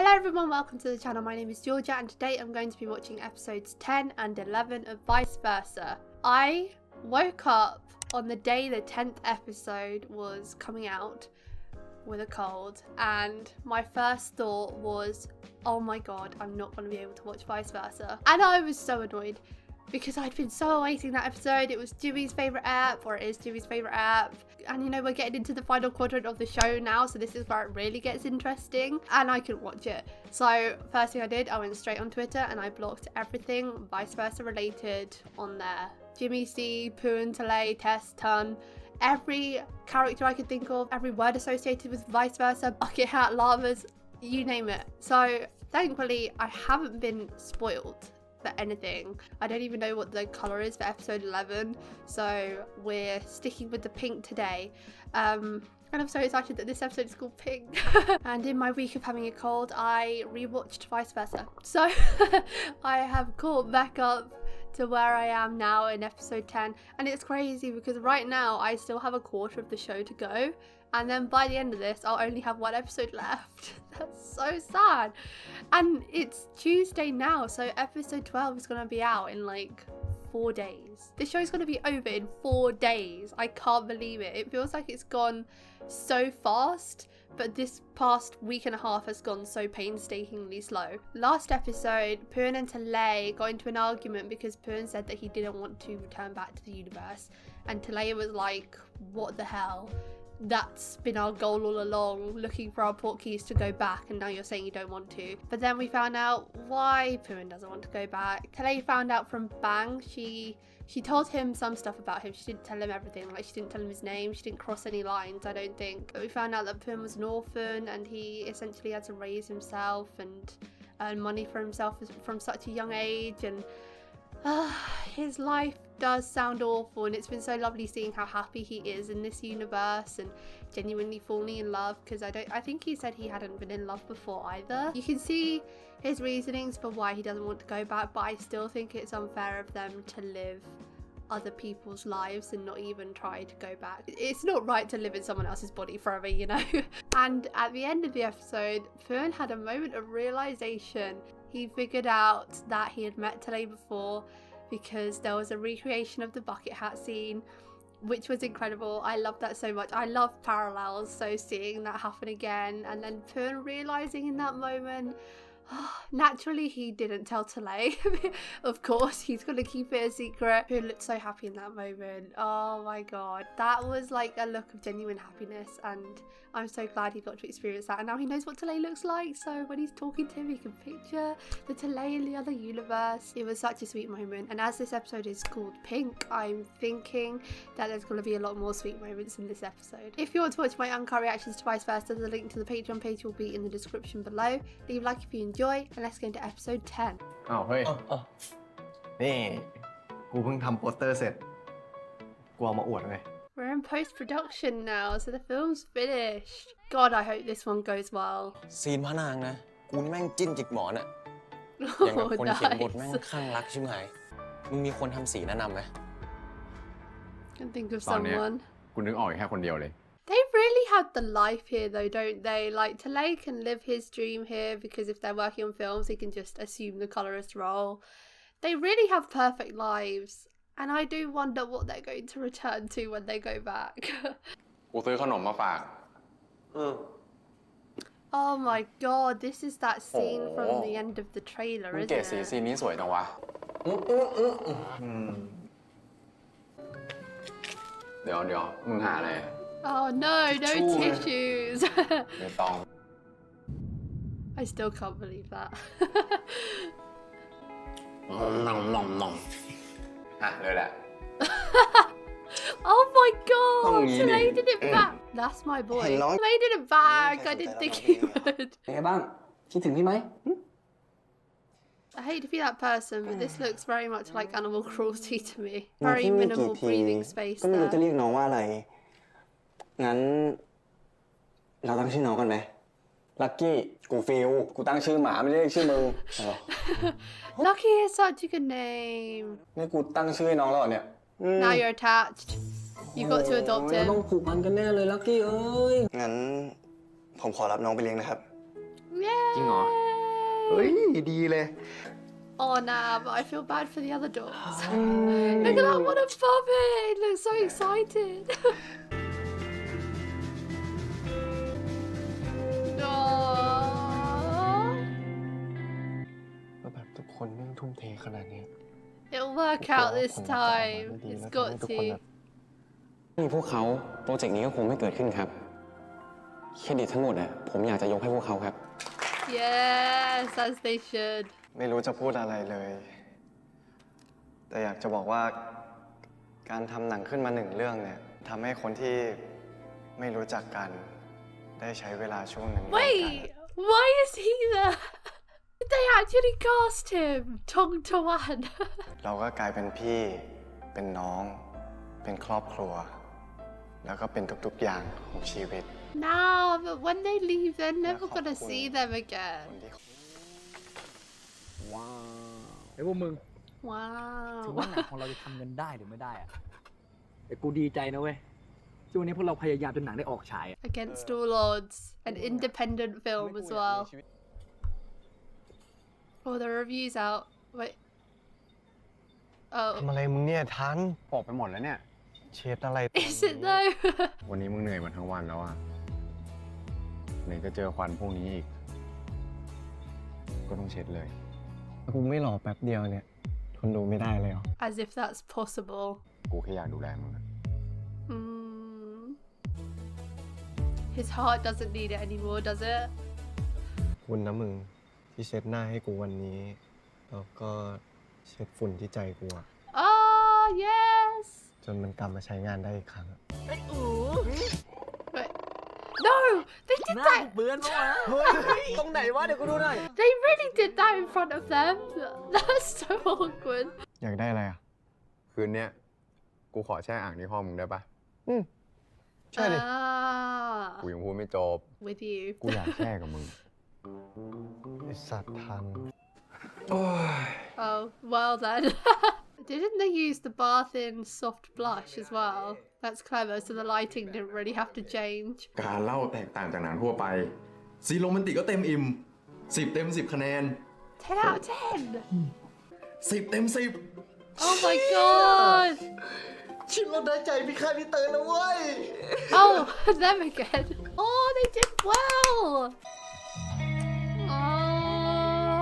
Hello everyone, welcome to the channel. My name is Georgia and today I'm going to be watching episodes 10 and 11 of Vice Versa. I woke up on the day the 10th episode was coming out with a cold and my first thought was, oh my god, I'm not going to be able to watch Vice Versa. And I was so annoyed because I'd been so awaiting that episode. It was Jimmy's favourite app, or it is Jimmy's favourite app. And you know, we're getting into the final quadrant of the show now, so this is where it really gets interesting. And I couldn't watch it. So first thing I did, I went straight on Twitter and I blocked everything Vice Versa related on there. Jimmy C, Puen, Talay, Tess, Tun. Every character I could think of, every word associated with Vice Versa, bucket hat, llamas, you name it. So thankfully, I haven't been spoiled for anything. I don't even know what the colour is for episode 11, so we're sticking with the pink today. And I'm so excited that this episode is called Pink. And in my week of having a cold, I rewatched Vice Versa. So I have caught back up to where I am now in episode 10, and it's crazy because right now I still have a quarter of the show to go, and then by the end of this I'll only have one episode left. That's so sad. And it's Tuesday now, so episode 12 is going to be out in like 4 days. The show's going to be over in 4 days. I can't believe it. It feels like it's gone so fast, but this past week and a half has gone so painstakingly slow. Last episode, Puen and Talay got into an argument because Puen said that he didn't want to return back to the universe, and Talay was like, what the hell? That's been our goal all along, looking for our portkeys to go back, and now you're saying you don't want to. But then we found out why Puen doesn't want to go back. Talay found out from Bang. She told him some stuff about him. She didn't tell him everything. Like, she didn't tell him his name. She didn't cross any lines, I don't think. But we found out that Puen was an orphan and he essentially had to raise himself and earn money for himself from such a young age. And his life does sound awful, and it's been so lovely seeing how happy he is in this universe and genuinely falling in love, because I think he said he hadn't been in love before either. You can see his reasonings for why he doesn't want to go back, but I still think it's unfair of them to live other people's lives and not even try to go back. It's not right to live in someone else's body forever, you know. And at the end of the episode, Puen had a moment of realization. He figured out that he had met Talay before because there was a recreation of the bucket hat scene, which was incredible. I love that so much. I love parallels, so seeing that happen again, and then Puen realizing in that moment, naturally he didn't tell Talay. Of course, he's gonna keep it a secret. Puen looked so happy in that moment. Oh my god, that was like a look of genuine happiness, and I'm so glad he got to experience that. And now he knows what Talay looks like, so when he's talking to him he can picture the Talay in the other universe. It was such a sweet moment, and as this episode is called Pink, I'm thinking that there's going to be a lot more sweet moments in this episode. If you want to watch my uncut reactions to Vice Versa, the link to the Patreon page will be in the description below. Leave a like if you enjoy, and let's go into episode 10. อ้าวเฮ้ยนี่กูเพิ่งทำโปสเตอร์เสร็จกูเอามาอวดเว้ย We're in post-production now, so the film's finished. God, I hope this one goes well. ซีนพระนางนะกูนี่แม่งจิ้นจิกหมอนอะอย่างกับคนเขียนบทแม่งข้างรักชิบหายมึงมีคนทำสีแนะนำไหม Can think of ตอนเนี้ย someone. กูนึกออกแค่คนเดียวเลย They really have the life here though, don't they? Like, Talay can live his dream here because if they're working on films, he can just assume the colorist role. They really have perfect lives. And I do wonder what they're going to return to when they go back. กูซื้อขนมมาฝาก Oh my god, this is that scene from the end of the trailer, มึง isn't เกลียดสี it? ซีนนี้สวยจังวะเดี๋ยวมึงหาอะไร Oh no, no tissues. ไม่ต้อง I still can't believe that. อ่ะเลยแหละ Oh my god, Talay did it back. That's my boy. Talay did it back. I didn't think he would. เป็นไงบ้างคิดถึงพี่ไหม I hate to be that person, but this looks very much like animal cruelty to me. Very minimal breathing space ก็ไม่รู้จะ there. เรียกน้องว่าอะไร งั้นเราตั้งชื่อน้องกันไหม ลักกี้ กูฟิล กูตั้งชื่อหมาไม่ได้เรียกชื่อมึง Lucky is such a good name. นี่กูตั้งชื่อให้น้องแล้วเหรอเนี่ย Now you're attached. You got to adopt เราต้อง him. ผูกพันกันแน่เลยลักกี้เอ้ย งั้นผมขอรับน้องไปเลี้ยงนะครับ Yay! จริงเหรอ เฮ้ย ดีเลย Oh nah, but I feel bad for the other dogs. Look at that one above it. It looks so excited. Aww. แบบทุกคนแม่งทุ่มเทขนาดนี้ It'll work out this time. It's got to. มีพวกเขาโปรเจกต์นี้ก็คงไม่เกิดขึ้นครับเครดิตทั้งหมดอะผมอยากจะยกให้พวกเขาครับ Yes, as they should. ไม่รู้จะพูดอะไรเลย แต่อยากจะบอกว่าการทำหนังขึ้นมาหนึ่งเรื่องเนี่ยทำให้คนที่ไม่รู้จักกันได้ใช้เวลาช่วงหนึ่งร่วมกัน Wait, why is he there? Did they actually cast him? Tong Tawan. เราก็กลายเป็นพี่เป็นน้องเป็นครอบครัว แล้วก็เป็นทุกๆอย่างของชีวิต Nah, but when they leave, they're never gonna see them คน again. ที่ ว้าว ไอ้พวกมึง Wow. ถึงว่าหนังของเราจะทำเงินได้หรือไม่ได้อะแต่กูดีใจนะเว้ยช่วงนี้พวกเราพยายามจนหนังได้ออกฉายอะ Against all odds. An independent film as well. Oh, the review's out. Wait. ทำ Oh. อะไรมึงเนี่ยทัน ปอกไปหมดแล้วเนี่ย เช็ดอะไร Is it though? วันนี้มึงเหนื่อยมาทั้งวันแล้วอ่ะไหนจะเจอควันพวกนี้อีก ก็ต้องเช็ดเลย กูไม่หล่อแป๊บเดียวเนี่ยทนดูไม่ได้เลยเหรอ As if that's possible. กูแค่อยากดูแลมึงอะ Hmm. His heart doesn't need it anymore, does it? คุณนะมึงที่เช็ดหน้าให้กูวันนี้ แล้วก็เช็ดฝุ่นที่ใจกูอะ Oh, yes. จนมันกลับมาใช้งานได้อีกครั้ง Ooh. Wait. No, they did หน้า that. เบือนปะวะเฮ้ยตรงไหนวะเดี๋ยวกูดูหน่อย They really did that in front of them. That's so awkward. อยากได้อะไรอ่ะ คืนเนี้ยกูขอแช่อ่างที่ห้องมึงได้ปะ ใช่ดิ Ah, กูยังพูดไม่จบ with you. กูอยากแช่กับมึง ไอสัตว์ทัน Oh, well then. Didn't they use the bath in soft blush as well? That's clever, so the lighting didn't really have to change. การเล่าแตกต่างจากหนังทั่วไป ซีนโรแมนติกก็เต็มอิ่ม 10 เต็ม 10 คะแนน 10 out of 10. 10 เต็ม 10 Oh my god. ชินเราได้ใจพี่ค่าพี่เตยแล้วเว้ย Oh, them again. Oh, they did well. Oh.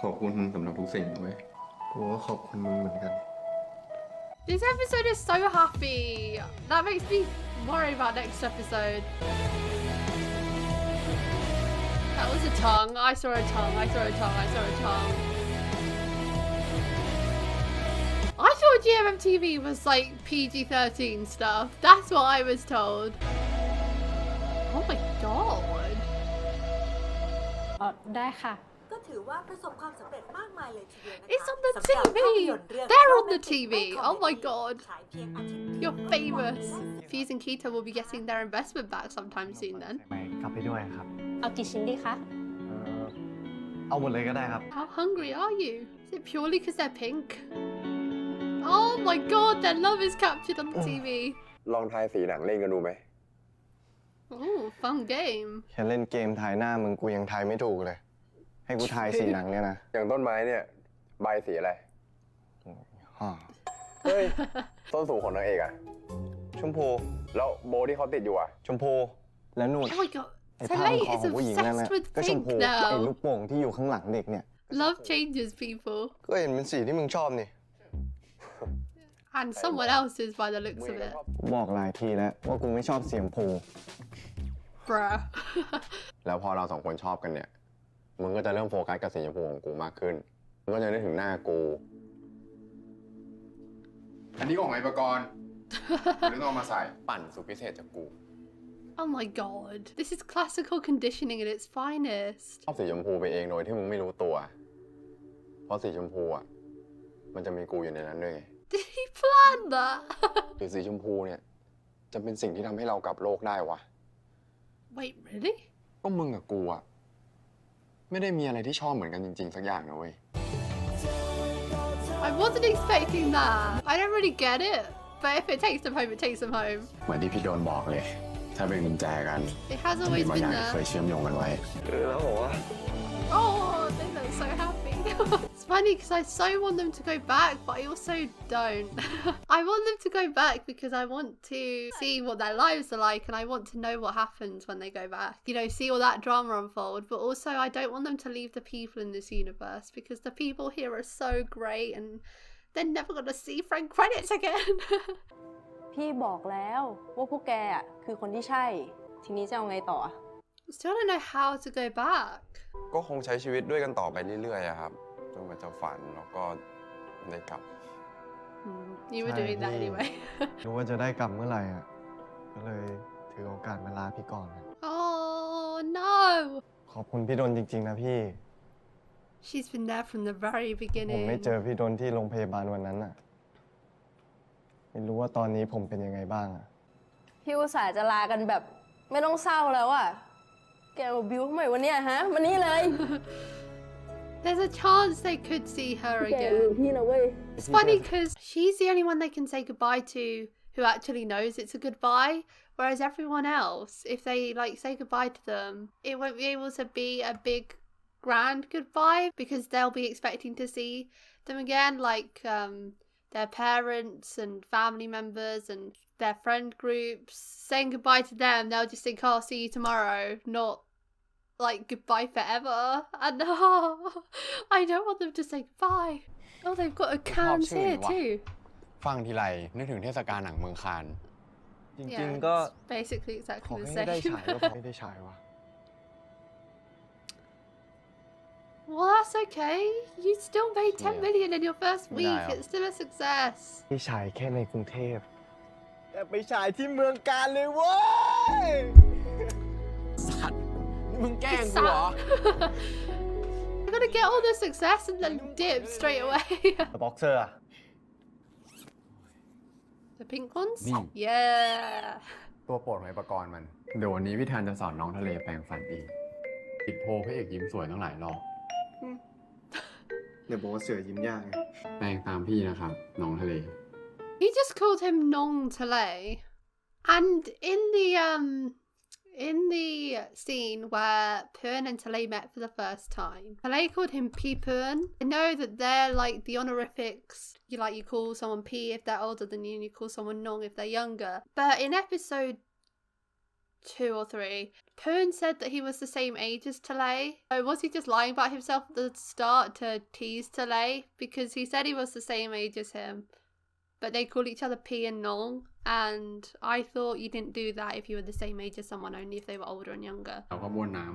ขอบคุณสำหรับทุกสิ่งเว้ย กูก็ขอบคุณมึงเหมือนกัน This episode is so happy. That makes me worry about next episode. That was a tongue. I saw a tongue. I saw a tongue. I saw a tongue. I thought GMMTV was like PG-13 stuff. That's what I was told. Oh my god. ได้ค่ะ ก็ถือว่าประสบความสำเร็จมากมายเลยทีเดียวนะคะ It's on the สำหรับ TV. ภาพยนตร์เรื่อง They're on the Romantic TV. Comedy Oh my god. ฉายเพียงอาทิตย์เดียว You're famous. Fuse and Keita will be getting their investment back sometime soon then. ไปกลับไปด้วยครับ เอากี่ชิ้นดีคะ เอาหมดเลยก็ได้ครับ How hungry are you? Is it purely because they're pink? Oh my god, their love is captured on the TV. ลองทายสีหนังเล่นกันดูไหม Oh, fun game. แค่เล่นเกมทายหน้ามึงกูยังทายไม่ถูกเลย ให้กูทายสีหนังเนี่ยนะ อย่างต้นไม้เนี่ย ใบสีอะไร ฮ่า เฮ้ย ต้นสูงของนางเอกอะ ชมพู แล้วโบที่เขาติดอยู่อะ ชมพูแล้วนู่น Oh my god. ไอ้ผ้า Talay พันคอ is ของผู้หญิงนั่นนะ obsessed with ก็ชม pink พูไอ้ now. ลูกโป่งที่อยู่ข้างหลังเด็กเนี่ย Love changes people. ก็เห็นเป็นสีที่มึงชอบนี่ And someone else's by the looks of it. บอกหลายทีแล้วว่ากูไม่ชอบสีชมพู Bruh. แล้วพอเราสองคนชอบกันเนี่ย มึงก็จะเริ่มโฟกัสกับสีชมพูของกูมากขึ้น มึงก็จะนึกถึงหน้ากู อันนี้ของไอ้ประกรณ์หรือต้องเอามาใส่ ปั่นสุดพิเศษจากกู Oh my god. This is classical conditioning at its finest. ชอบสีชมพูไปเองโดยที่มึงไม่รู้ตัว เพราะสีชมพูอ่ะ มันจะมีกูอยู่ในนั้นด้วยไง Did he plan that? หรือสีชมพูเนี่ย จะเป็นสิ่งที่ทำให้เรากลับโลกได้วะ Wait, really? ก็มึงกับกูอ่ะ ไม่ได้มีอะไรที่ชอบเหมือนกันจริงๆสักอย่างนะเว้ย I wasn't expecting that. I don't really get it. But if it takes them home, it takes them home. เหมือนที่พี่โดนบอกเลย ถ้าเป็นกุญแจกัน It has มี always บางอ been ย่าง there. เคยเชื่อมโยงกันไว้ แล้วเหรอวะ Oh, they look so happy. It's funny because I so want them to go back, but I also don't. I want them to go back because I want to see what their lives are like and I want to know what happens when they go back. You know, see all that drama unfold, but also I don't want them to leave the people in this universe because the people here are so great and they're never going to see Frank credits again. พี่บอกแล้วว่าพวกแกอ่ะคือคนที่ใช่ ทีนี้จะเอาไงต่อ Still don't know how to go back. ก็คงใช้ชีวิตด้วยกันต่อไปเรื่อยๆอะครับจนกว่าจะฝันแล้วก็ได้กลับ You were doing that anyway. รู้ว่าจะได้กลับเมื่อไหร่อ่ะ ก็เลยถือโอกาสมาลาพี่ก่อนนะ Oh no! ขอบคุณพี่ดนจริงๆนะพี่ She's been there from the very ผม beginning. ไม่เจอพี่ดนที่โรงพยาบาลวันนั้นอ่ะ ไม่รู้ว่าตอนนี้ผมเป็นยังไงบ้างอ่ะ พี่อุตส่าห์จะลากันแบบไม่ต้องเศร้าแล้วอ่ะ แกมาบิวทำไมวันเนี้ยฮะมานี่เลย There's a chance they could see her แกลืม again. พี่นะเว้ย It's funny because she's the only one they can say goodbye to who actually knows it's a goodbye. Whereas everyone else, if they like say goodbye to them, it won't be able to be a big grand goodbye because they'll be expecting to see them again, like their parents and family members and their friend groups. Saying goodbye to them, they'll just think, "Oh, see you tomorrow," not like goodbye forever. And I don't want them to say goodbye. Oh, they've got a cans here too. ฟังทีไรนึกถึงเทศกาลหนังเมืองคาน จริง Yeah, ๆก็ it's basically ขอ exactly the ให้ได้ same. ฉายก็พอไม่ได้ฉายวะ Well, that's okay. You still made 10 Yeah. million in your first Yeah, week. yeah. It's still a success. ที่ฉายแค่ในกรุงเทพ แต่ไปฉายที่เมืองการเลยเว้ย สัตว์นี่มึงแกล้ง It's กูเหรอ You're gonna get all the success and then dip straight away. บ็อกเซอร์อะ The pink ones? Me. Yeah. ตัวโปรดของไอ้ประกรณ์มัน เดี๋ยววันนี้พี่ธันจะสอนน้องทะเลแปลงฟันเองติดโพพระเอกยิ้มสวยตั้งหลายรอบ เดี๋ยวบอกว่าเสือยิ้มยากไง แปลงตามพี่นะครับ น้องทะเล He just called him Nong Talay. And in the scene where Puen and Talay met for the first time, Talay called him P Puen. I know that they're like the honorifics. You call someone P if they're older than you, and you call someone Nong if they're younger. But in episode 2 or 3, Puen said that he was the same age as Talay. So was he just lying about himself at the start to tease Talay? Because he said he was the same age as him. But they call each other P and Nong, and I thought you didn't do that if you were the same age as someone, only if they were older and younger. เราก็บ้วนน้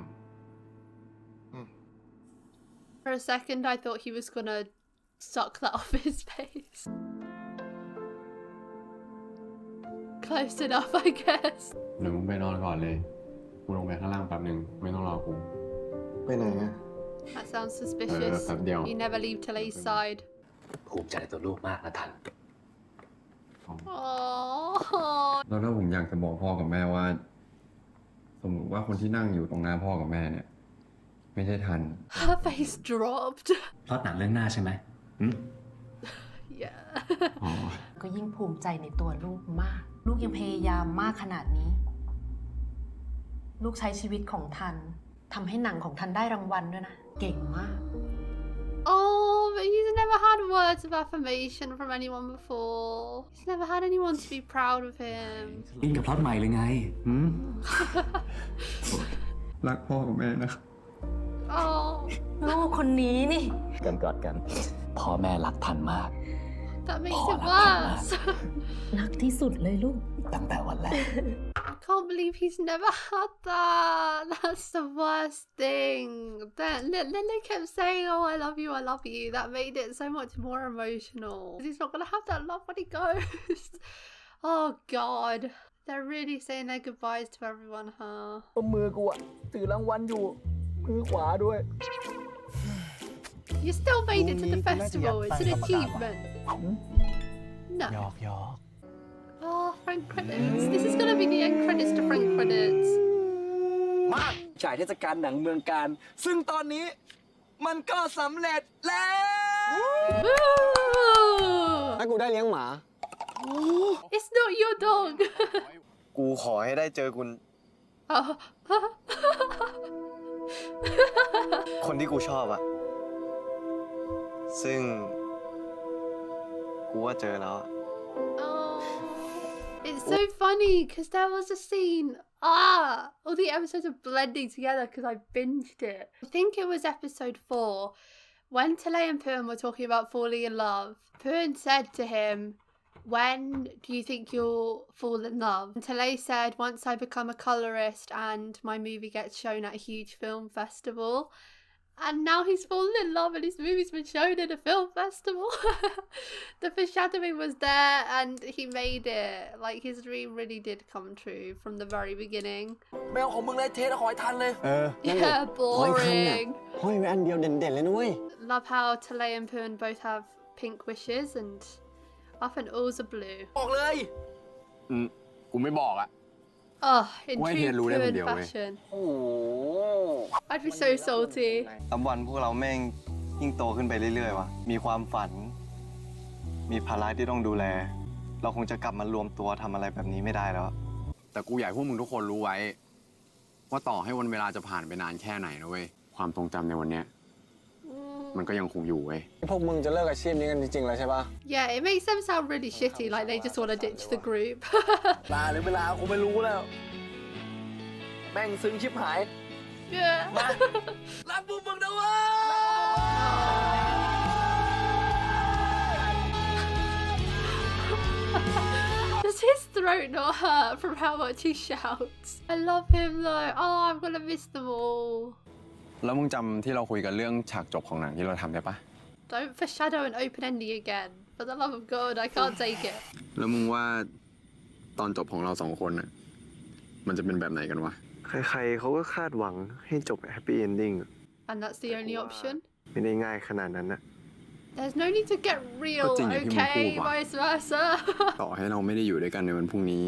For a second, I thought he was gonna suck that off his face. Close enough, I guess. ำเดี๋ยวมึงไปนอนก่อนเลย กูลงไปข้างล่างแป๊บนึง ไม่ต้องรอกู ไปไหนอะ That sounds suspicious. Deal. You never leave Talay's side. ภูมิใจในตัวลูกมากนะทัน Oh. แล้วถ้าผมอยากจะบอกพ่อกับแม่ว่า สมมติว่าคนที่นั่งอยู่ตรงหน้าพ่อกับแม่เนี่ย ไม่ใช่ทัน Her face dropped. เพราะหนังเรื่องหน้าใช่ไหม Yeah. อ๋อ ก็ยิ่งภูมิใจในตัวลูกมาก ลูกยังพยายามมากขนาดนี้ ลูกใช้ชีวิตของทันทำให้หนังของทันได้รางวัลด้วยนะ เก่งมาก Oh, but he's never had words of affirmation from anyone before. He's never had anyone to be proud of him. อินกับพล็อตใหม่เลยไง รักพ่อกับแม่นะครับ Oh, ลูกคนนี้นี่ กันกอดกัน พ่อแม่รักทันมาก that makes it worse. รักที่สุดเลยลูก ตั้งแต่วันแรก I can't believe he's never had that. That's the worst thing. Then Lily kept saying, "Oh, I love you, I love you." That made it so much more emotional. He's not gonna have that love when he goes. Oh God, they're really saying their goodbyes to everyone, huh? มือกูอะถือรางวัลอยู่ มือขวาด้วย You still made it to the festival. It's an achievement. No. หยอกหยอก Oh, Frank credits. This is gonna be the end credits to Frank credits. มาฉายเทศกาลหนังเมืองการ ซึ่งตอนนี้มันก็สำเร็จแล้ว Woo! ถ้ากูได้เลี้ยงหมา It's not your dog. กูขอให้ได้เจอคุณ Oh. คนที่กูชอบอะซึ่งกูว่าเจอแล้วอะ Oh, it's so funny because there was a scene. All the episodes are blending together because I binged it. I think it was episode 4 when Talay and Puen were talking about falling in love. Puen said to him, "When do you think you'll fall in love?" And Talay said, "Once I become a colorist and my movie gets shown at a huge film festival." And now he's fallen in love and his movie's been shown in a film festival. The foreshadowing was there and he made it. Like, his dream really did come true from the very beginning. แมวของมึงเลยเทสขอให้ทันเลย Yeah, boring. ห้อยไว้อันเดียวเด่นๆเลยนะเว้ย Love how Talay and Puen both have pink wishes and Up and Aou's are blue. บอกเลย กูไม่บอกอะ Oh, in Why true heรู้ได้คน Puen เดียวเว้ย fashion. โอ้โห I'd be so salty. ตำวันพวกเราแม่งยิ่งโตขึ้นไปเรื่อยๆว่ะ มีความฝัน มีภาระที่ต้องดูแล เราคงจะกลับมารวมตัวทำอะไรแบบนี้ไม่ได้แล้ว แต่กูอยากให้พวกมึงทุกคนรู้ไว้ ว่าต่อให้วันเวลาจะผ่านไปนานแค่ไหนนะเว้ย ความทรงจำในวันเนี้ยมันก็ยังคงอยู่เว้ย พวกมึงจะเลิกอาชีพนี้กันจริงๆแล้วใช่ปะ Yeah, it makes them sound really shitty, like they just want to ditch the group. ลาหรือเวลากูไม่รู้แล้ว แม่งซึ้งชิบหาย Yeah. รักพวกมึงนะเว้ย Does his throat not hurt from how much he shouts? I love him though. Oh, I'm gonna miss them all. แล้วมึงจำที่เราคุยกันเรื่องฉากจบของหนังที่เราทำได้ปะ Don't foreshadow an open ending again. For the love of God, I can't take it. แล้วมึงว่าตอนจบของเราสองคนน่ะมันจะเป็นแบบไหนกันวะ ใครๆเขาก็คาดหวังให้จบแฮปปี้เอนดิ้ง And that's the only option. ไม่ได้ง่ายขนาดนั้นนะ There's no need to get real, ก็จริงอย่างที่มึงพูด okay? ว่ะ Vice versa. ต่อให้เราไม่ได้อยู่ด้วยกันในวันพรุ่งนี้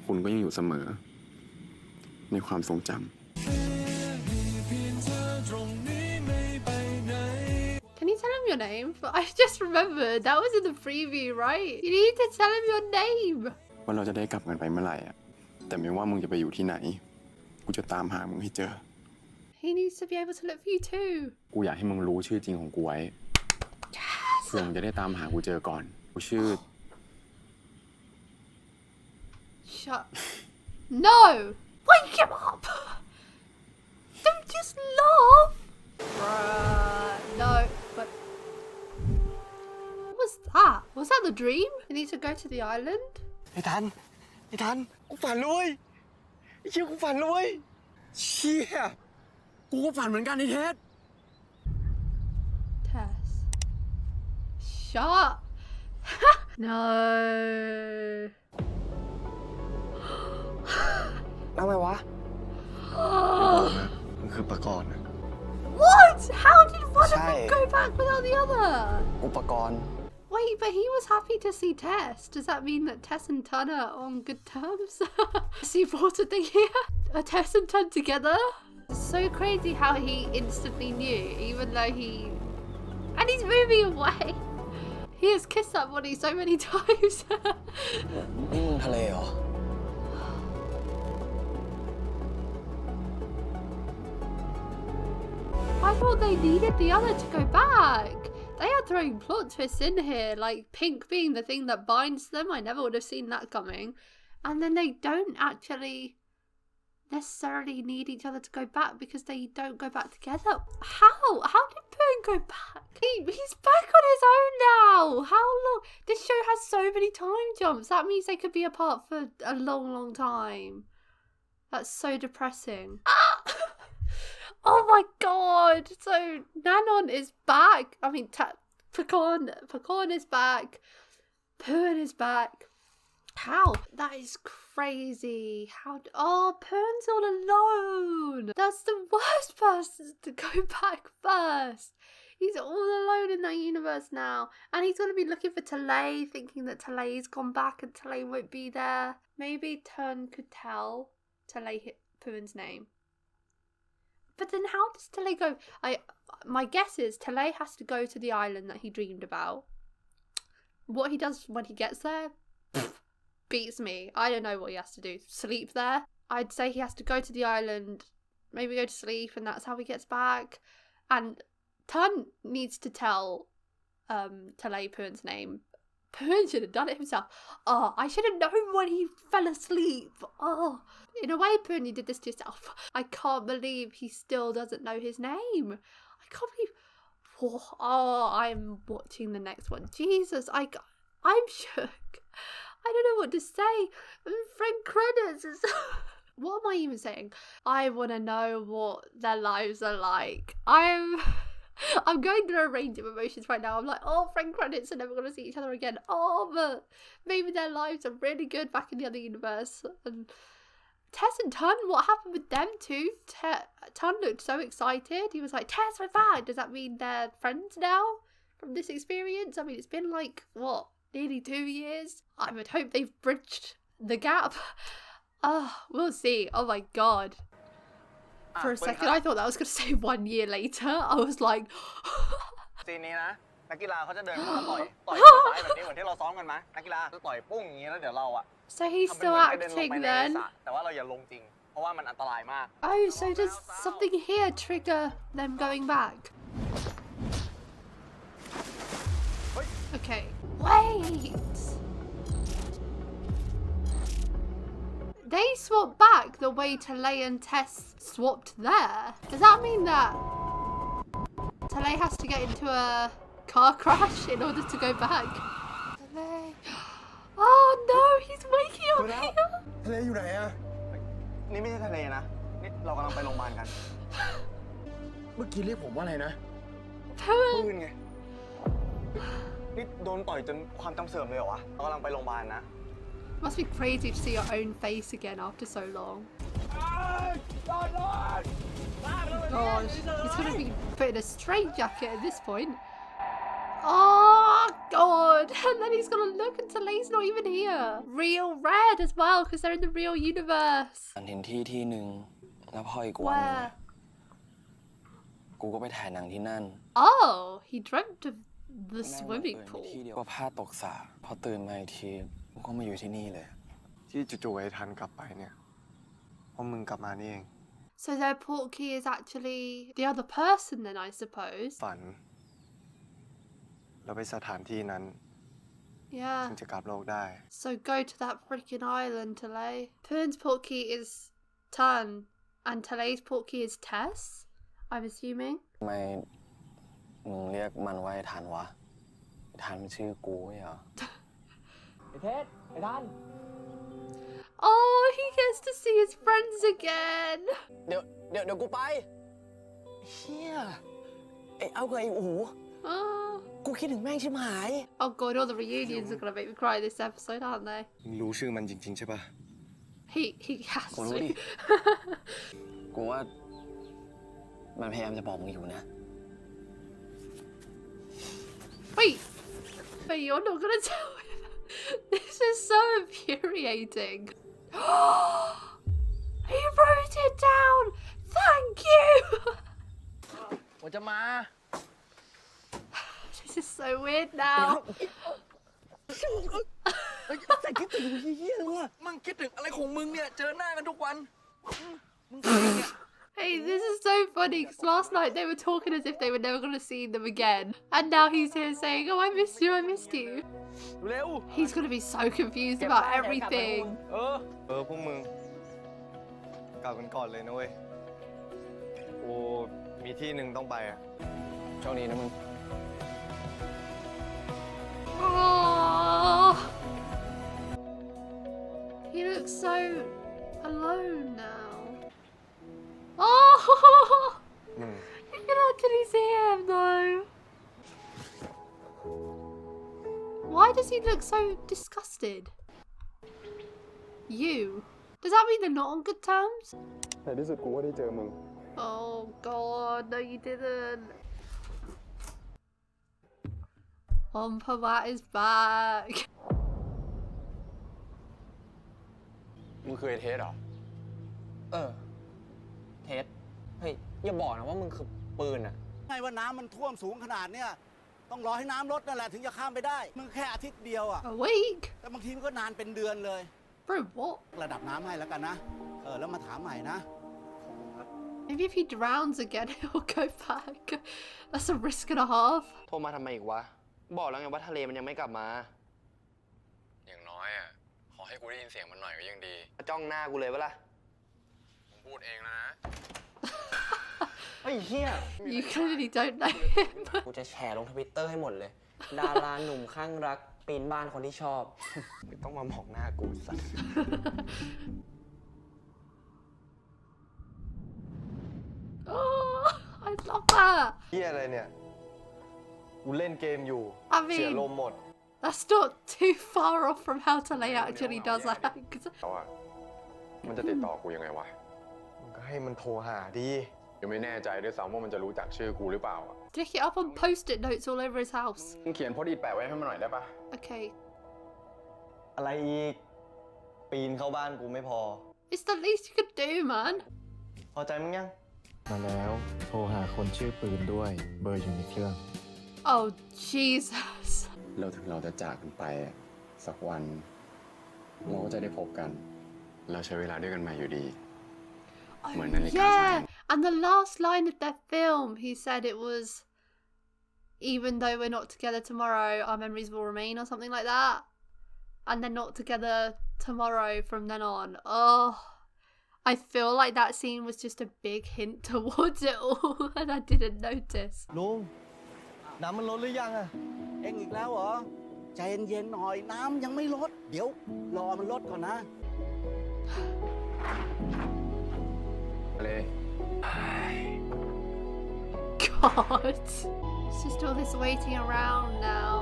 คุณก็ยังอยู่เสมอ ในความทรงจำ Can you tell him your name? I just remembered. That was in the preview, right? You need to tell him your name. ว่าเราจะได้กลับกันไปเมื่อไหร่อะแต่ไม่ว่ามึงจะไปอยู่ที่ไหน กูจะตามหามึงให้เจอ He needs to be able to look for you too. กูอยากให้มึงรู้ชื่อจริงของกูไว้ Yes! เพื่อมึงจะได้ตามหากูเจอก่อน กูชื่อ Shut. No! Wake him up! Don't just laugh! Bruh. No. But. What was that? Was that the dream? You need to go to the island? ไอ้ทัน กูฝันเลยไอ้เชี่ยกูฝันเลยเชี่ย กูก็ฝันเหมือนกันไอ้เทส Tess. Shut. No. ทำไมวะ มันคือประกอบนะ What? How did one of Say. them go back without the other? อุปกรณ์ Wait, but he was happy to see Tess. Does that mean that Tess and Tun are on good terms? Has he brought a thing here? Are Tess and Tun together? It's so crazy how he instantly knew, even though he... And he's moving away. He has kissed that body so many times. นี่มึงทะเลเหรอ I thought they needed the other to go back. They are throwing plot twists in here, like pink being the thing that binds them. I never would have seen that coming. And then they don't actually necessarily need each other to go back because they don't go back together. How? How did Puen go back? He's back on his own now. How long? This show has so many time jumps. That means they could be apart for a long, long time. That's so depressing. Oh my god! So Nanon is back. I mean, Pecan is back. Puen is back. How? That is crazy. How? Oh, Puen's all alone. That's the worst person to go back first. He's all alone in that universe now, and he's gonna be looking for Talay, thinking that Talay's gone back and Talay won't be there. Maybe Tun could tell Talay Puen's name. But then how does Talay go? My guess is Talay has to go to the island that he dreamed about. What he does when he gets there, beats me. I don't know what he has to do. Sleep there? I'd say he has to go to the island, maybe go to sleep, and that's how he gets back. And Tun needs to tell Talay Puen's name. Puen should have done it himself. Oh, I should have known when he fell asleep. Oh, in a way, Puen, you did this to yourself. I can't believe he still doesn't know his name. I can't believe. Oh, I'm watching the next one. Jesus, I'm shook. I don't know what to say. Friend credits is. What am I even saying? I want to know what their lives are like. I'm going through a range of emotions right now. I'm like, oh, friend credits are never going to see each other again. Oh, but maybe their lives are really good back in the other universe. And Tess and Tun, what happened with them two? Tun looked so excited. He was like, Tess, we're back. Does that mean they're friends now from this experience? I mean, it's been like, what, nearly 2 years? I would hope they've bridged the gap. We'll see. Oh my god. For a second, I thought that was going to say 1 year later. I was like... ซีนนี้นะนักกีฬาเขาจะเดินเข้ามาต่อยซ้ายแบบนี้เหมือนที่เราซ้อมกันมั้ยนักกีฬาจะต่อยปุ้งอย่างงี้แล้วเดี๋ยวเราอะ So he's still acting then. แต่ว่าเราอย่าลงจริงเพราะว่ามันอันตรายมาก Oh, so does something here trigger them going back? Okay. Wait! They swapped back the way Talay and Tess swapped there. Does that mean that Talay has to get into a car crash in order to go back? Talay. Oh no, he's waking up here. ทะเลอยู่ไหนอะนี่ไม่ใช่ทะเลนะนี่เรากำลังไปโรงพยาบาลกันเมื่อกี้เรียกผมว่าอะไรนะปืนไงนี่โดนต่อยจนความจำเสื่อมเลยเหรอวะเรากำลังไปโรงพยาบาลนะ Must be crazy to see your own face again after so long. Gosh, he's gonna be put in a straitjacket at this point. Oh god! And then he's gonna look and Talay's not even here. Real red as well, because they're in the real universe. เห็นที่หนึ่งแล้วพออีกวัน Where? กูก็ไปถ่ายหนังที่นั่น Oh, he dreamt of the swimming ที่ pool. เดียวก็พลาดตกสระพอตื่นมาอีกทีกูก็มาอยู่ที่นี่เลย ที่จู่ๆไอ้ทันกลับไปเนี่ยเพราะมึงกลับมานี่เอง So their portkey is actually the other person then, I suppose. ฝันแล้วไปสถานที่นั้น Yeah. ถึงจะกลับโลกได้ So go to that freaking island, Talay. Puen's portkey is Tun, and Talay's portkey is Tess, I'm assuming. ทำไมมึงเรียกมันว่าไอ้ทันวะไอ้ทันมันชื่อกูไม่เหรอ ไอ้เทสไอ้ทัน Oh, he gets to see his friends again. เดี๋ยวกูไปเฮียไอ้เอากับไอ้อู Oh. กูคิดถึงแม่งชิบหาย Oh god, all the reunions are gonna make me cry this episode, aren't they? มึงรู้ชื่อมันจริงๆใช่ปะ He has กูรู้ดิ to. กูว่ามันพยายามจะบอกมึงอยู่นะ Wait, but you're not gonna tell him. This is so infuriating. He wrote it down. Thank you. ผมจะมา This is so weird now. แต่คิดถึงเฮียเลยว่ะมึงคิดถึงอะไรของมึงเนี่ยเจอหน้ากันทุกวันมึงเนี่ย Hey, this is so funny because last night they were talking as if they were never going to see them again. And now he's here saying, oh, I missed you, I missed you. เร็ว He's going to be so confused about everything. พวกมึงกลับกันก่อนเลยนะเว้ยกูมีที่หนึ่งต้องไปอ่ะ โชคดีนะมึง Oh, he looks so alone now. Oh, you can actually see him though. Why does he look so disgusted? You? Does that mean they're not on good terms? ในที่สุดกูก็ได้เจอมึง Oh god, no you didn't. Phuwadol is back. มึงคือไอ้เทสเหรอ เทส เฮ้ย อย่าบอกนะว่ามึงคือปืนอะ ไงว่าน้ำมันท่วมสูงขนาดเนี้ย ต้องรอให้น้ำลดนั่นแหละถึงจะข้ามไปได้มันแค่อาทิตย์เดียวอ่ะ A week? แต่บางทีมันก็นานเป็นเดือนเลย Bro, what? ระดับน้ำให้แล้วกันนะแล้วมาถามใหม่นะ Maybe if he drowns again, he'll go back. That's a risk and a half. โทรมาทำไมอีกวะ บอกแล้วไงว่าทะเลมันยังไม่กลับมา อย่างน้อยอ่ะ ขอให้กูได้ยินเสียงมันหน่อยก็ยังดี มาจ้องหน้ากูเลยปะล่ะ ผมพูดเองแล้วนะ ไอ้เหี้ย You clearly don't know him. กูจะแชร์ลงทวิตเตอร์ให้หมดเลย ดาราหนุ่มข้างรักปีนบ้านคนที่ชอบ ไม่ต้องมามองหน้ากูสัส Oh, I love that. เฮียอะไรเนี่ย กูเล่นเกมอยู่ I เสีย mean, ลมหมด that's not too far off from how Talay actually does act. แต่ว่ามันจะติดต่อกูยังไงวะ มันก็ให้มันโทรหาดี ยังไม่แน่ใจด้วยซ้ำว่ามันจะรู้จักชื่อกูหรือเปล่า Stick it up on post-it notes all over his house. มึงเขียนโพสต์อีทแปะไว้ให้มันหน่อยได้ปะ Okay. อะไรอีก ปีนเข้าบ้านกูไม่พอ It's the least you could do, man. พอใจมึงยัง มาแล้วโทรหาคนชื่อปืนด้วยเบอร์อยู่ในเครื่อง Oh, Jesus. แล้วถึงเราจะจากกันไปอะสักวันเราก็จะได้พบกัน เราใช้เวลาด้วยกันมาอยู่ดี Oh, When Nelly yeah. comes And the last line of their film, he said it was, even though we're not together tomorrow, our memories will remain, or something like that. And they're not together tomorrow from then on. Oh, I feel like that scene was just a big hint towards it all, and I didn't notice. ลุง น้ำมันลดหรือยังอะ เอ็งอีกแล้วเหรอ ใจเย็นๆหน่อยน้ำยังไม่ลด เดี๋ยวรอมันลดก่อนนะ เลย God. It's just all this waiting around now.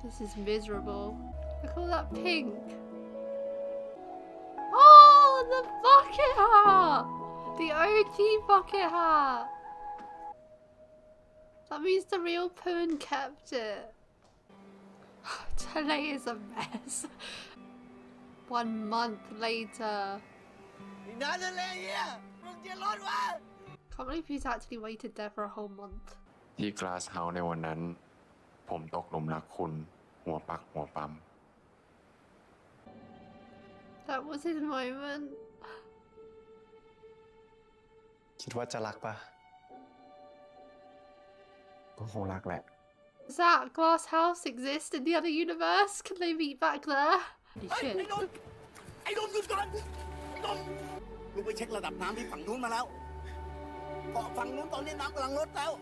This is miserable. Look at all that pink. Oh, the bucket hat! The OG bucket hat! That means the real Puen kept it. Talay is a mess. 1 month later. น้ำทะเลเนี่ยมึงจะลดวะ Can't believe he's actually waited there for a whole month. ที่กลาสเฮาส์ในวันนั้น ผมตกหลุมรักคุณ หัวปักหัวปั๊ม That was his moment. คิดว่าจะรักปะ ก็คงรักแหละ Does that glass house exist in the other universe? Can they meet back there? Holy ไอ้ shit. โดนไอ้โดนหยุดก่อนไอ้โดนลูกไปเช็คระดับน้ำที่ฝั่งนู้นมาแล้วเกาะฝั่งนู้นตอนนี้น้ำกำลังลดแล้ว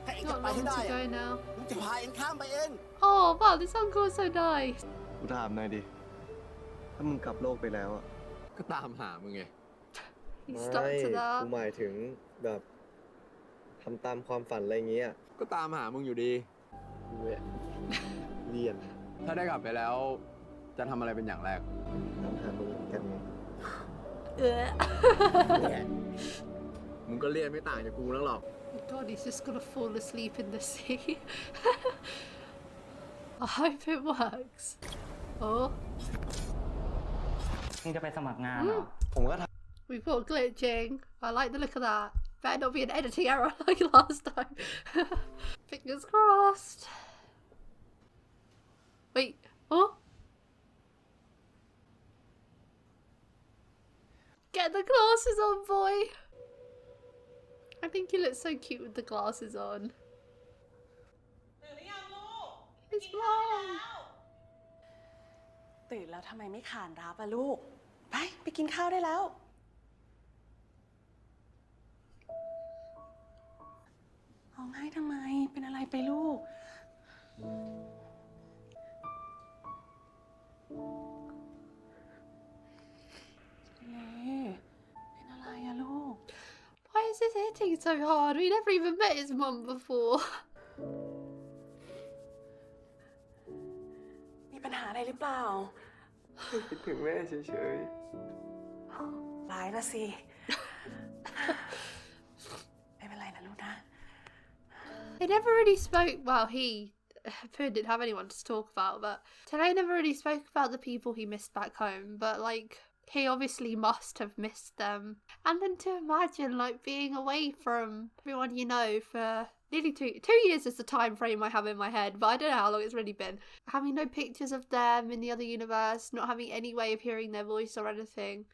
ถ้าเองจะ Not ไปให้ long ได้ to อะ go now. ลูกจะพาเองข้ามไปเอง Oh wow, this uncle is so nice. กูถามหน่อยดิ ถ้ามึงกลับโลกไปแล้วอะ ก็ตามหามึงไง He stuck to กู that. หมายถึงแบบทำตามความฝันอะไรเงี้ย ก็ตามหามึงอยู่ดี เว้ยเรียน ถ้าได้กลับไปแล้ว จะทำอะไรเป็นอย่างแรก ตามหามึงเหมือนกันไง มึงก็เรียนไม่ต่างจากกูนักหรอก God, he's just gonna fall asleep in the sea. I hope it works. Oh, มึงจะไปสมัครงานเหรอ ผมก็ท report glitching. I like the look of that. Better not be an editing error like last time. Fingers crossed. Wait. Oh. Get the glasses on, boy. I think he looks so cute with the glasses on. His mom. ตื่นแล้วทำไมไม่ขานรับอะลูก ไปกินข้าวได้แล้วร้องไห้ทำไมเป็นอะไรไปลูกเล่เป็นอะไรอะลูก Why is this hitting so hard? We never even met his mum before. มีปัญหาอะไรหรือเปล่า คิดถึงแม่เฉย ร้ายละสิ ไม่เป็นไรนะลูกนะ They never really spoke. Well, Puen didn't have anyone to talk about, but Talay never really spoke about the people he missed back home. But like, he obviously must have missed them. And then to imagine like being away from everyone you know for nearly 2 years is the time frame I have in my head, but I don't know how long it's really been. Having no pictures of them in the other universe, not having any way of hearing their voice or anything,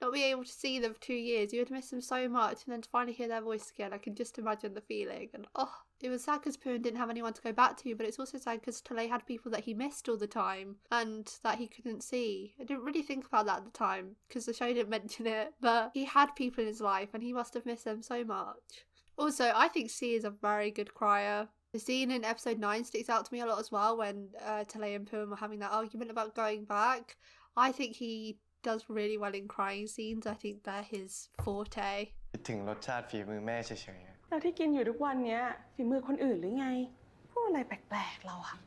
not being able to see them for 2 years, you would miss them so much, and then to finally hear their voice again, I can just imagine the feeling. And oh, it was sad because Puen didn't have anyone to go back to, but it's also sad because Talay had people that he missed all the time and that he couldn't see. I didn't really think about that at the time because the show didn't mention it, but he had people in his life and he must have missed them so much. Also, I think C is a very good crier. The scene in episode 9 sticks out to me a lot as well when Talay and Puen were having that argument about going back. I think he does really well in crying scenes. I think they're his forte. ถึงรสชาติฝีมือแม่เฉยๆ เราที่กินอยู่ทุกวันเนี้ยฝีมือคนอื่นหรือไงพูดอะไรแปลกๆเราอะ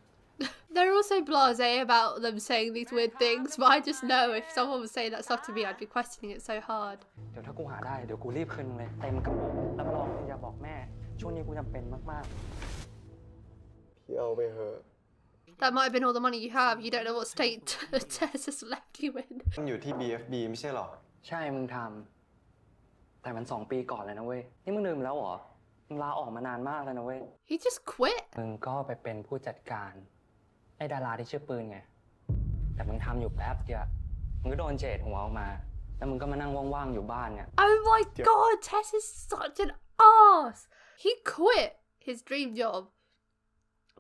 They're also blasé about them saying these weird things, but I just know if someone was saying that stuff to me, I'd be questioning it so hard. เดี๋ยวถ้ากูหาได้เดี๋ยวกูรีบคืนเลยเต็มกระปุกรับรองกูอย่าบอกแม่ช่วงนี้กูจำเป็นมาก พี่เอาไปเหอะ That might have been all the money you have. You don't know what state Tess has left you in. มันอยู่ที่ BFB ไม่ใช่หรอ ๆใช่มึงทำแต่มัน2 ปีก่อนเลยนะเว้ยนี่มึงลืมแล้วเหรอมึงลาออกมานานมากแล้วนะเว้ย He just quit. มึงก็ไปเป็นผู้จัดการไอ้ดาราที่ชื่อปืนไงแต่มึงทำอยู่แป๊บเดียวมึงก็โดนเจดหัวออกมาแล้วมึงก็มานั่งว่างๆอยู่บ้านเนี่ย Oh my god, Tess is such an ass. He quit his dream job.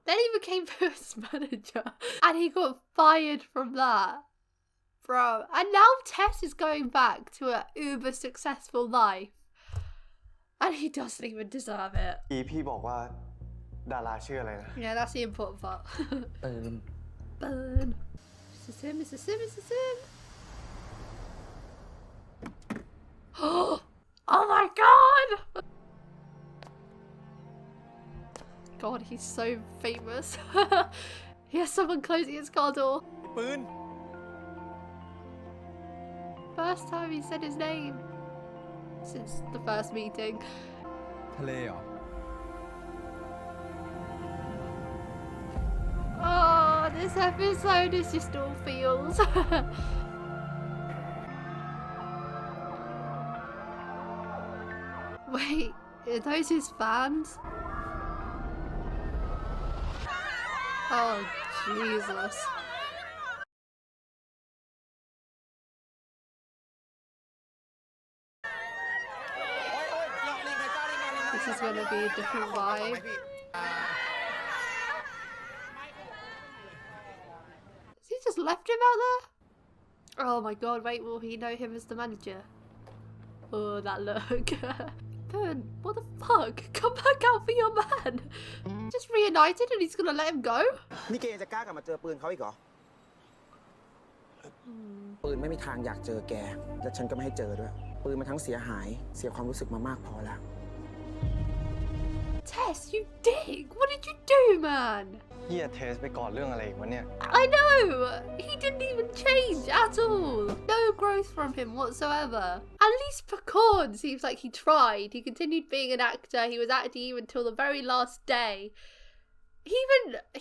Then he became Phuwadol's manager and he got fired from that. Bro, and now Tess is going back to an uber successful life and he doesn't even deserve it. พี่บอกว่าดาราชื่ออะไรนะ Yeah, that's the important part. ปืน Burn. This is him, this is him, this is him. Oh my god! God, he's so famous. He has someone closing his car door. ปืน First time he said his name since the first meeting. ทะเลเหรอ Oh, this episode is just all feels. Wait, are those his fans? Oh, Jesus. This is gonna be a different vibe. Has he just left him out there? Oh my god, wait, will he know him as the manager? Oh, that look. Puen, what the fuck? Come back out for your man. Just reunited and he's gonna let him go? นี่เกจะกล้ากลับมาเจอปืนเขาอีกเหรอ ปืนไม่มีทางอยากเจอแก และฉันก็ไม่ให้เจอด้วย ปืนมาทั้งเสียหาย เสียความรู้สึกมามากพอแล้ว Tess, you dick! What did you do, man? เฮียเทสไปก่อนเรื่องอะไรอีกวะเนี่ย I know! He didn't even change at all! No growth from him whatsoever. At least Pecorn seems like he tried. He continued being an actor. He was acting even until the very last day.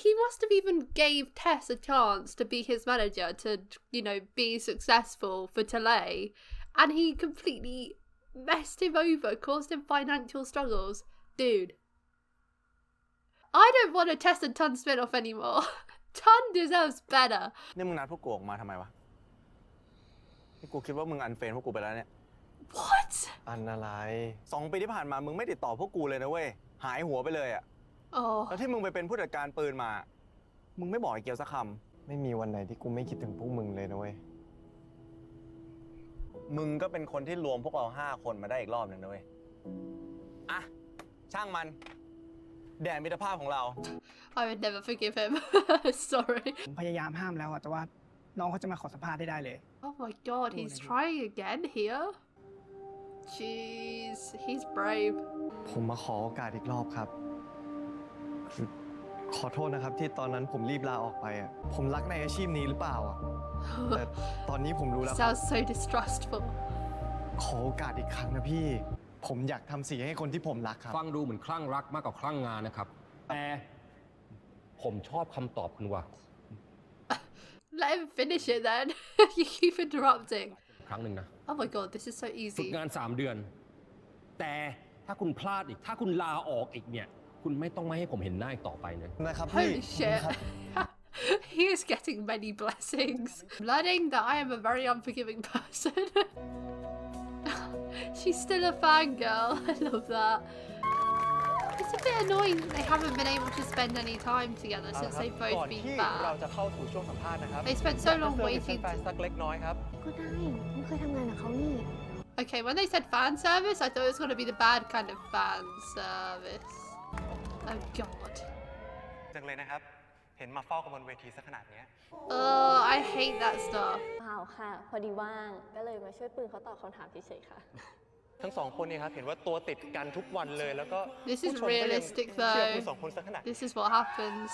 He must have even gave Tess a chance to be his manager, to, you know, be successful for Talay. And he completely messed him over, caused him financial struggles. Dude. I don't want a Tess and Tun spin-off anymore. Tun deserves better. นี่มึงนัดพวกกูออกมาทำไมวะนี่กูคิดว่ามึงอันเฟรนพวกกูไปแล้วเนี่ย What? อันอะไร 2 ปีที่ผ่านมามึงไม่ติดต่อพวกกูเลยนะเว้ย หายหัวไปเลยอะ Oh. แล้วที่มึงไปเป็นผู้จัดการปืนมา มึงไม่บอกไอ้เกียวสักค ไม่มีวันไหนที่กูไม่คิดถึงพวกมึงเลยนะเว้ย ำมึงก็เป็นคนที่รวมพวกเรา5 คนมาได้อีกรอบหนึ่งนะเว้ย อ่ะ ช่างมัน แดนมิตรภาพของเรา I would never forgive him. Sorry. ผมพยายามห้ามแล้วอะแต่ว่าน้องเขาจะมาขอสัมภาษณ์ได้เลย Oh my god, he's trying again here? Jeez, he's brave. ผมมาขอโอกาสอีกรอบครับ ขอโทษนะครับที่ตอนนั้นผมรีบลาออกไปอ่ะ ผมรักในอาชีพนี้หรือเปล่าอ่ะ แต่ตอนนี้ผมรู้แล้วครับ Sounds so distrustful. ขอโอกาสอีกครั้งนะพี่ ผมอยากทำสีให้คนที่ผมรักครับ ฟังดูเหมือนคลั่งรักมากกว่าคลั่งงานนะครับ แต่ผมชอบคำตอบคุณว่า Let him finish it then. You keep interrupting. ครั้งหนึ่งนะ Oh my god, this is so ฝึก easy. งาน3 เดือน แต่ถ้าคุณพลาดอีก ถ้าคุณลาออกอีกเนี่ย ผ คุณไม่ต้องไม่ให้ผมเห็นหน้าอีกต่อไปนะ นะครับพี่ Holy shit. He is getting many blessings. I'm learning that I am a very unforgiving person. She's still a fangirl. I love that. It's a bit annoying that they haven't been able to spend any time together since they've both been เรา back. จะเข้าสู่ช่วงสัมภาษณ์นะครับ They spent so long waiting แฟนสักเล็กน้อยครับ ก็ได้ไม่เคยทำงานกับเขานี่ Okay, when they said fan service, I thought it was going to be the bad kind of fan service. Oh god. จังเลยนะครับ เห็นมาเฝ้ากันบนเวทีซะขนาดนี้ Oh, I hate that stuff. เปล่าค่ะ พอดีว่าง ก็เลยมาช่วยปืนเขาตอบคำถามเฉยๆค่ะ ทั้งสองคนเนี่ยครับ เห็นว่าตัวติดกันทุกวันเลย แล้วก็ This is ผู้ชมก็ยัง realistic เชื่อ though. คุณสองคนซะขนาดนี้ This is what happens.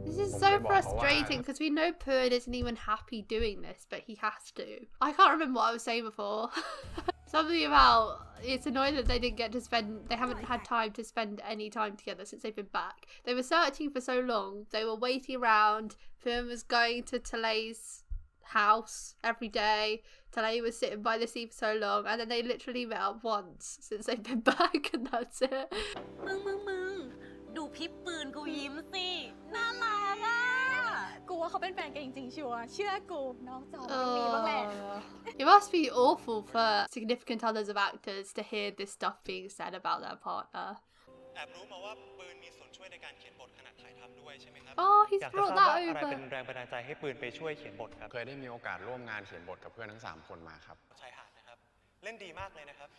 This is so frustrating because we know Puen isn't even happy doing this, but he has to. I can't remember what I was saying before. Something about it's annoying that they didn't get to spend, they haven't had time to spend any time together since they've been back. They were searching for so long, they were waiting around. Puen was going to Talay's house every day. Talay was sitting by the sea for so long, and then they literally met up once since they've been back, and that's it. มึงดูพี่ปืนกูยิ้มสิน่ารักอ่ะกูว่าเขาเป็นแฟนกันจริงๆชัวร์เชื่อกูน้องจอมันมีบ้างแหละ It must be awful for significant others of actors to hear this stuff being said about their partner. แอบรู้มาว่าปืนมีส่วนช่วยในการเขียนบทขณะถ่ายทำด้วยใช่ไหมครับ Oh, he's อยากจะ brought ทราบ that ว่าอะไร over. เป็นแรงบันดาลใจให้ปืนไปช่วยเขียนบทครับ เคยได้มีโอกาสร่วมงานเขียนบทกับเพื่อนทั้ง 3 คนมาครับ ชายหาดนะครับ เล่นดีมากเลยนะครับ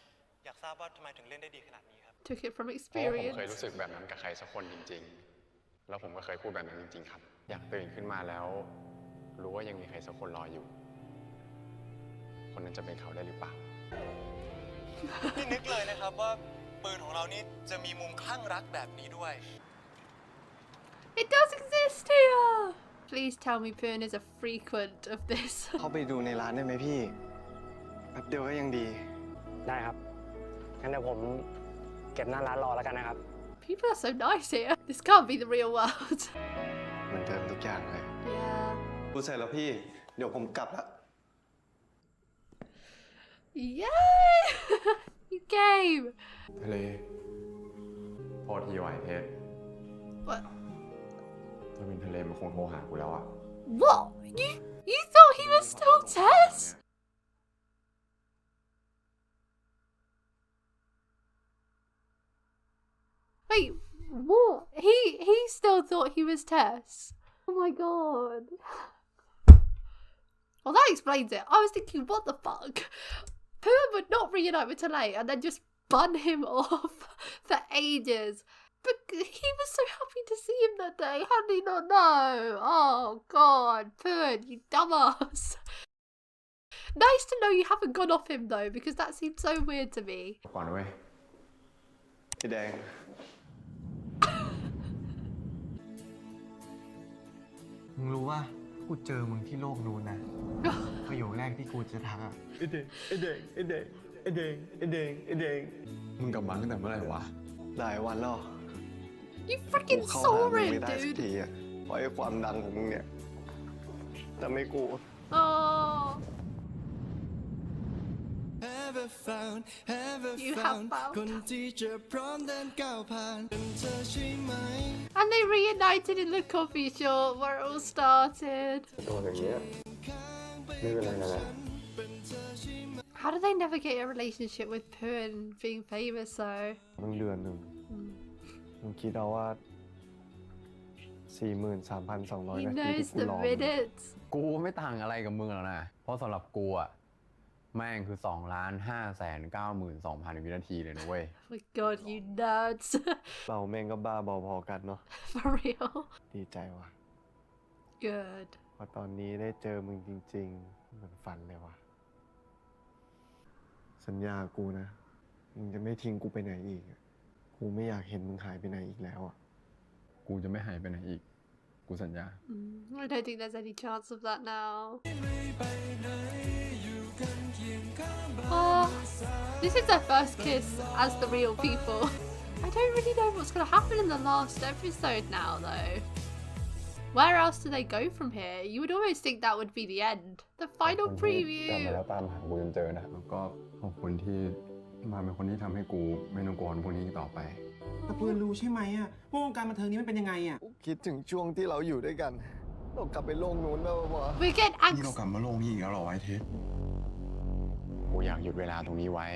อยากทราบว่าทำไมถึงเล่นได้ดีขนาดนี้ครับ Took it from เพราะว่าผม experience. เคยรู้สึกแบบนั้นกับใครสักคนจริงๆ แล้วผมก็เคยพูดแบบนั้นจริงๆครับ อยากตื่นขึ้นมาแล้ว รู้ว่ายังมีใครสักคนรออยู่ คนนั้นจะเป็นเขาได้หรือเปล่า นี่นึกเลยนะครับว่าปืนของเรานี่จะมีมุมคลั่งรักแบบนี้ด้วย It does exist here. Please tell me Puen is a frequent of this. เข้าไปดูในร้านได้ไหมพี่ แป๊บเดียวก็ยังดี ได้ครับ งั้นเดี๋ยวผมเก็บหน้าร้านรอแล้วกันนะครับ People are so nice here. This can't be the real world. เหมือนเดิมทุกอย่างเลย Yeah. ดูเสร็จแล้วพี่ เดี๋ยวผมกลับละ Yay! You came. ทะเลโทษทีไวเทส What? ถ้าเป็นทะเลมันคงโทรหากูแล้วอะ What? You thought he was still Tess? Wait, what? He still thought he was Tess. Oh my god. Well, that explains it. I was thinking, what the fuck? Puen would not reunite with Talay and then just bun him off for ages. But he was so happy to see him that day. How did he not know? Oh god, Puen, you dumbass. Nice to know you haven't gone off him though, because that seemed so weird to me. ก่อนนะเว้ย ไอ้แดง มึงรู้ว่ากูเจอมึงที่โลกนู้นนะ ประโยคแรกที่กูจะทักอะไอ้เด็กไอ้เด็กไอ้เด็กไอ้เด็กไอ้เด็กไอ้เด็ก มึงกลับมาตั้งแต่เมื่อไหร่วะ หลายวันแล้ว You กู freaking เข้า saw หามึง him, ไม่ได้สัก dude. ทีอะเพราะไอ้ความดังของมึงเนี่ยแต่ไม่กู Oh. You have found. And they reunited in the coffee shop where it all started. โดนอย่างเงี้ยไม่เป็นไรนะ How do they navigate a relationship with Puen being famous though? มึงเดือนหนึ่งมึงคิดเอาว่า 43,200 He นาที knows ที่กู the รอ minutes. กูไม่ต่างอะไรกับมึงหรอกนะ เพราะสำหรับกูอะแม่งคือ 2,592,000 วินาทีเลยนะเว้ย Oh my god, you nerds. เราแม่งก็บ้าบอพอกันเนาะ For real. ดีใจว่ะ Good. พอตอนนี้ได้เจอมึงจริงๆเหมือนฝันเลยว่ะ สัญญากูนะ มึงจะไม่ทิ้งกูไปไหนอีกอะกูไม่อยากเห็นมึงหายไปไหนอีกแล้วอ่ะ กูจะไม่หายไปไหนอีก กูสัญญา I don't think there's any chance of that now. Oh, this is their first kiss as the real people. I don't really know what's going to happen in the last episode now, though. Where else do they go from here? You would almost think that would be the end. The final กลับ preview. มาแล้วตามหากูจนเจอนะแล้วก็ขอบคุณที่มาเป็นคนที่ทำให้กูไม่ต้องกลัวพวกนี้ต่อไป แต่เพื่อนรู้ใช่ไหมอะว่าวงการบันเทิงนี้มันเป็นยังไงอะ คิดถึงช่วงที่เราอยู่ด้วยกันเรากลับไปโลกนู้นแล้ววะ We get นี่เรากลับมาโลกนี้อีกแล้วเหรอไอ้เทส กูอยากหยุดเวลาตรงนี้ไว้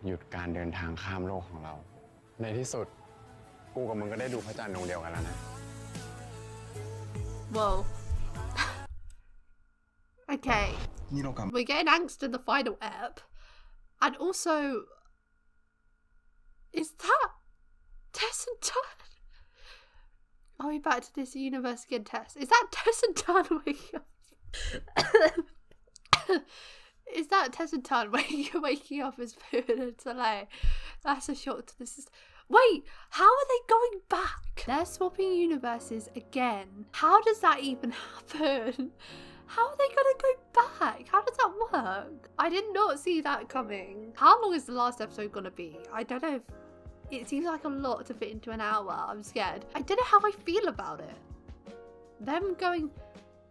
หยุดการเดินทางข้ามโลกของเรา ในที่สุดกูกับมึงก็ได้ดูพระจันทร์ดวงเดียวกันแล้วนะ Whoa. Okay. นี่เรากลับ We're getting angst in the final ep. And also, is that Tess and Tun? Are we back to this universe again, Tess? Is that Tess and Tun waking up? Is that Tess and Tun waking up as Puen and Talay? That's a shock to the system. Wait, how are they going back? They're swapping universes again. How does that even happen? How are they gonna go back? How does that work? I did not see that coming. How long is the last episode gonna be? I don't know if... It seems like a lot to fit into an hour. I'm scared. I don't know how I feel about it. Them going...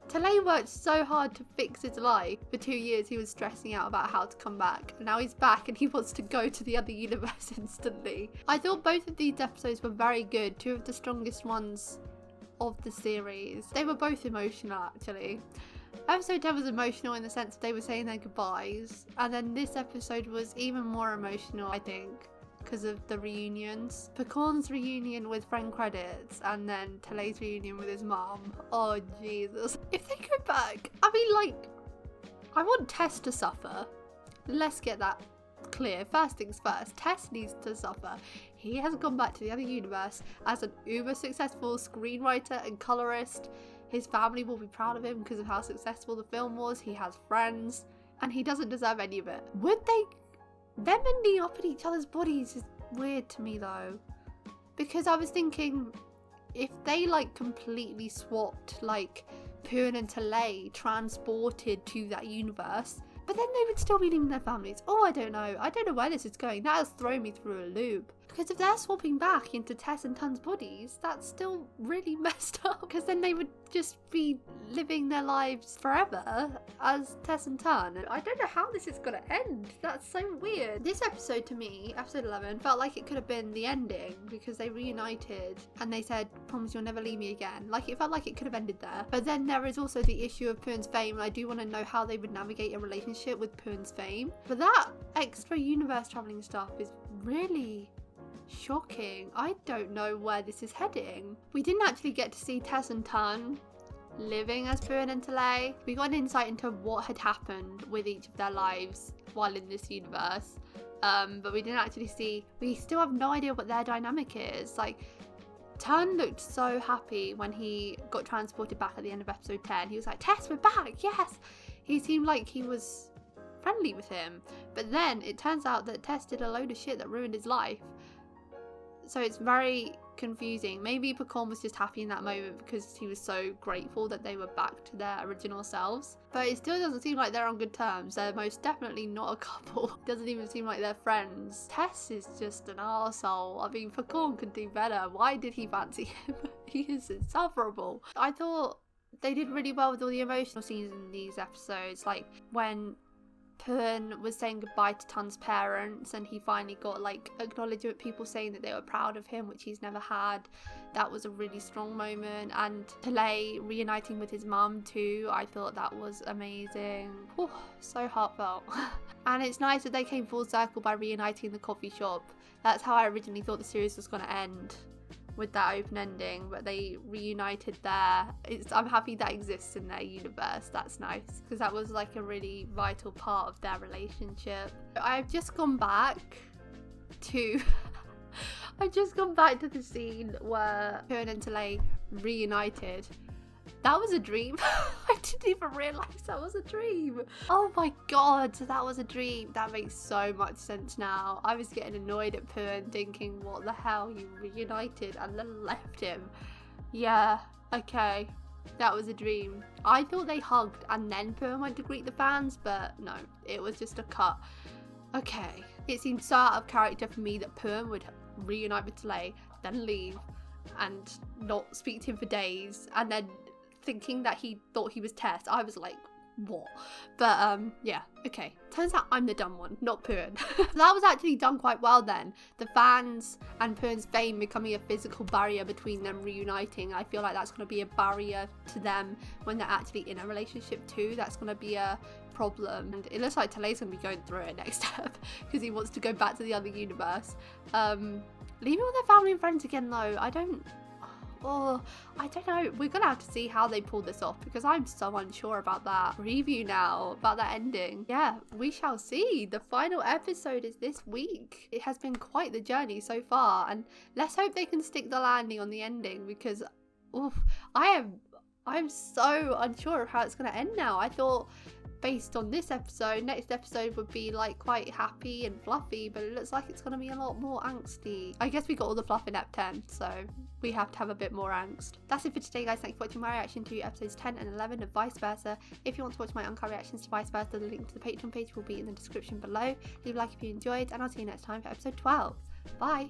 Talay worked so hard to fix his life. For 2 years he was stressing out about how to come back. And now he's back and he wants to go to the other universe instantly. I thought both of these episodes were very good. 2 of the strongest ones of the series. They were both emotional actually. Episode 10 was emotional in the sense that they were saying their goodbyes. And then this episode was even more emotional, I think, because of the reunions. Pecorn's reunion with friend credits and then Talay's reunion with his mom. Oh Jesus. If they go back, I mean, like, I want Tess to suffer. Let's get that clear. First things first, Tess needs to suffer. He has gone back to the other universe as an uber successful screenwriter and colorist. His family will be proud of him because of how successful the film was. He has friends and he doesn't deserve any of it. Would they... Them ending up in each other's bodies is weird to me though. Because I was thinking, if they like completely swapped, like Puen and Talay transported to that universe, but then they would still be leaving their families. Oh, I don't know. I don't know where this is going. That has thrown me through a loop. Because if they're swapping back into Tess and Tun's bodies, that's still really messed up. Because then they would just be living their lives forever as Tess and Tun. I don't know how this is going to end. That's so weird. This episode to me, episode 11, felt like it could have been the ending because they reunited and they said, promise you'll never leave me again. Like it felt like it could have ended there. But then there is also the issue of Puen's fame, and I do want to know how they would navigate a relationship with Puen's fame. But that extra universe traveling stuff is really... shocking. I don't know where this is heading. We didn't actually get to see Tess and Tun living as Puen and Talay. We got an insight into what had happened with each of their lives while in this universe. But we didn't actually see... We still have no idea what their dynamic is. Like, Tun looked so happy when he got transported back at the end of episode 10. He was like, Tess, we're back, yes! He seemed like he was friendly with him. But then it turns out that Tess did a load of shit that ruined his life. So it's very confusing. Maybe Pecorn was just happy in that moment because he was so grateful that they were back to their original selves. But it still doesn't seem like they're on good terms. They're most definitely not a couple. It doesn't even seem like they're friends. Tess is just an arsehole. I mean, Pecorn could do better. Why did he fancy him? He is insufferable. I thought they did really well with all the emotional scenes in these episodes. Like when Puen was saying goodbye to Tun's parents and he finally got like acknowledgement, people saying that they were proud of him, which he's never had. That was a really strong moment. And Talay reuniting with his mum too, I thought that was amazing. Whew, so heartfelt. And it's nice that they came full circle by reuniting in the coffee shop. That's how I originally thought the series was going to end, with that open ending, but they reunited there. I'm happy that exists in their universe. That's nice because that was like a really vital part of their relationship. I've just gone back to the scene where Puen and Talay reunited. That was a dream. I didn't even realise that was a dream. Oh my god, so that was a dream. That makes so much sense now. I was getting annoyed at Puen thinking, what the hell, you reunited and then left him. Yeah, okay. That was a dream. I thought they hugged and then Puen went to greet the fans, but no, it was just a cut. Okay. It seemed so out of character for me that Puen would reunite with Talay, then leave, and not speak to him for days, and then thinking that he thought he was Tess. I was like, what? But yeah, okay. Turns out I'm the dumb one, not Puen. That was actually done quite well then. The fans and Puen's fame becoming a physical barrier between them reuniting. I feel like that's going to be a barrier to them when they're actually in a relationship too. That's going to be a problem. And it looks like Talay's going to be going through it next step because he wants to go back to the other universe. Leaving all their family and friends again though, I don't know. We're gonna have to see how they pull this off because I'm so unsure about that review now, about that ending. Yeah, we shall see. The final episode is this week. It has been quite the journey so far, and let's hope they can stick the landing on the ending because I'm so unsure of how it's gonna end now. I thought based on this episode, next episode would be like quite happy and fluffy, but it looks like it's going to be a lot more angsty. I guess we got all the fluff in Ep 10, so we have to have a bit more angst. That's it for today, guys. Thank you for watching my reaction to episodes 10 and 11 of Vice Versa. If you want to watch my uncut reactions to Vice Versa, the link to the Patreon page will be in the description below. Leave a like if you enjoyed, and I'll see you next time for episode 12. Bye!